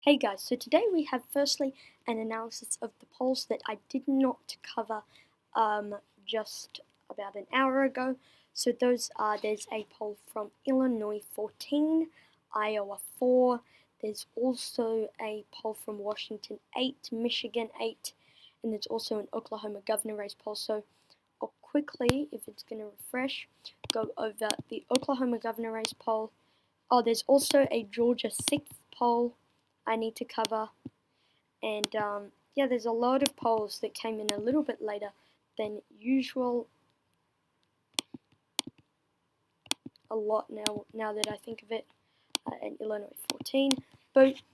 Hey guys, so today we have firstly an analysis of the polls that I did not cover just about an hour ago. So those are, there's a poll from Illinois 14, Iowa 4, there's also a poll from Washington 8, Michigan 8, and there's also an Oklahoma governor race poll. So I'll quickly, if it's going to refresh, go over the Oklahoma governor race poll. Oh, there's also a Georgia 6th poll I need to cover, and yeah, there's a lot of polls that came in a little bit later than usual. A lot now that I think of it. And Illinois 14,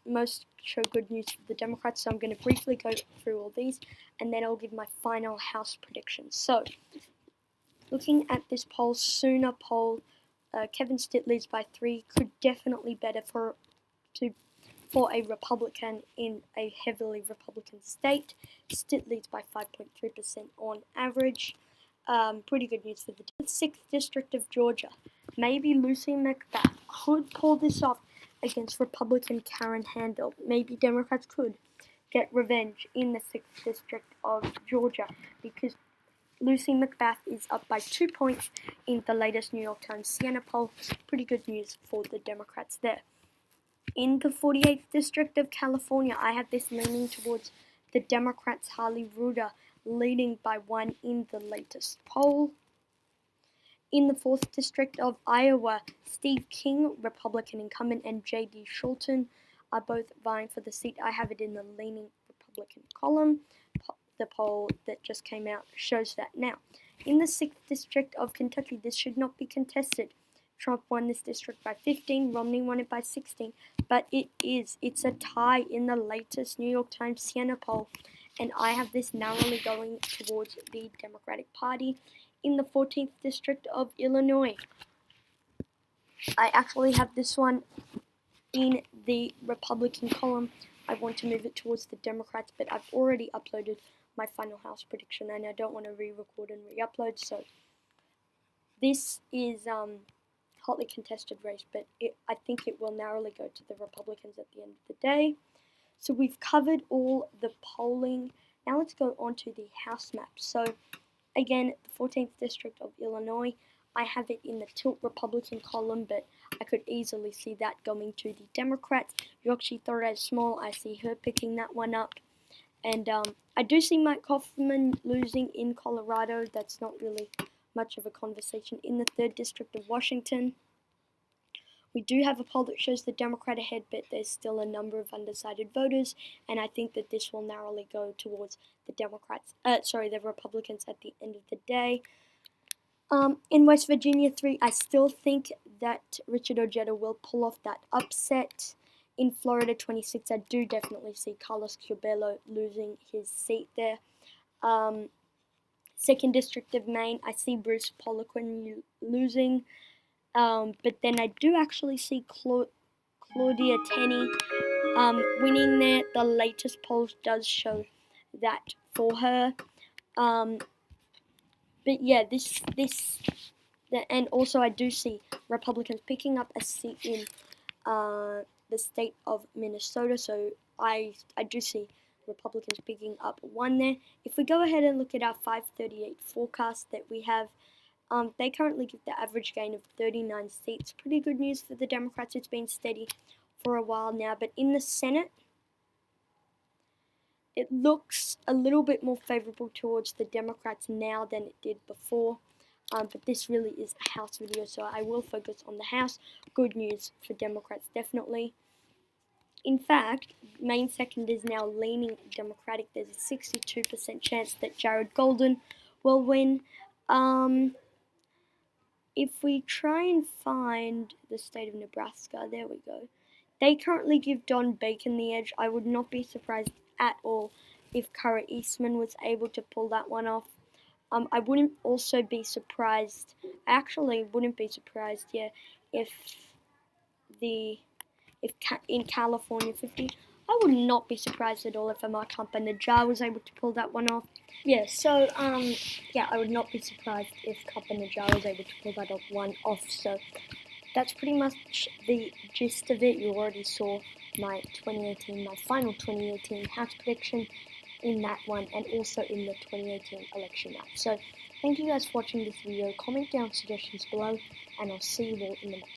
most show good news for the Democrats, so I'm going to briefly go through all these, and then I'll give my final House predictions. So, looking at this poll, Sooner poll, Kevin Stitt leads by 3, could definitely better for a Republican in a heavily Republican state. Stitt leads by 5.3% on average. Pretty good news for the 6th District of Georgia. Maybe Lucy McBath could pull this off against Republican Karen Handel. Maybe Democrats could get revenge in the 6th District of Georgia because Lucy McBath is up by 2 points in the latest New York Times Siena poll. Pretty good news for the Democrats there. In the 48th District of California, I have this leaning towards the Democrats' Harley Ruder, leading by 1 in the latest poll. In the 4th District of Iowa, Steve King, Republican incumbent, and J.D. Schulten are both vying for the seat. I have it in the leaning Republican column. The poll that just came out shows that now. In the 6th District of Kentucky, this should not be contested. Trump won this district by 15, Romney won it by 16, but it's a tie in the latest New York Times Siena poll, and I have this narrowly going towards the Democratic Party. In the 14th District of Illinois, I actually have this one in the Republican column. I want to move it towards the Democrats, but I've already uploaded my final House prediction, and I don't want to re-record and re-upload, so this is hotly contested race, but I think it will narrowly go to the Republicans at the end of the day. So we've covered all the polling. Now let's go on to the House map. So again, the 14th District of Illinois, I have it in the tilt Republican column, but I could easily see that going to the Democrats. Yoshi Torres Small, I see her picking that one up. And I do see Mike Hoffman losing in Colorado. That's not really much of a conversation. In the 3rd District of Washington, we do have a poll that shows the Democrat ahead, but there's still a number of undecided voters, and I think that this will narrowly go towards the the Republicans at the end of the day. In West Virginia 3, I still think that Richard Ojeda will pull off that upset. In Florida 26, I do definitely see Carlos Curbelo losing his seat there. 2nd District of Maine, I see Bruce Poliquin losing, but then I do actually see Claudia Tenney winning there. The latest polls does show that for her. But yeah, and also I do see Republicans picking up a seat in the state of Minnesota, so I do see Republicans picking up 1 there. If we go ahead and look at our 538 forecast that we have, they currently give the average gain of 39 seats. Pretty good news for the Democrats. It's been steady for a while now, but in the Senate, it looks a little bit more favorable towards the Democrats now than it did before. But this really is a House video, so I will focus on the House. Good news for Democrats, definitely. In fact, Maine 2nd is now leaning Democratic. There's a 62% chance that Jared Golden will win. If we try and find the state of Nebraska, there we go. They currently give Don Bacon the edge. I would not be surprised at all if Kara Eastman was able to pull that one off. I wouldn't also be surprised, actually wouldn't be surprised, yeah, if in California 50, I would not be surprised at all if Amar Kampa-Najjar was able to pull that one off. Yeah, so, yeah, I would not be surprised if Kampa-Najjar was able to pull that one off, so that's pretty much the gist of it. You already saw my final 2018 house prediction in that one, and also in the 2018 election map. So thank you guys for watching this video. Comment down suggestions below, and I'll see you all in the next one.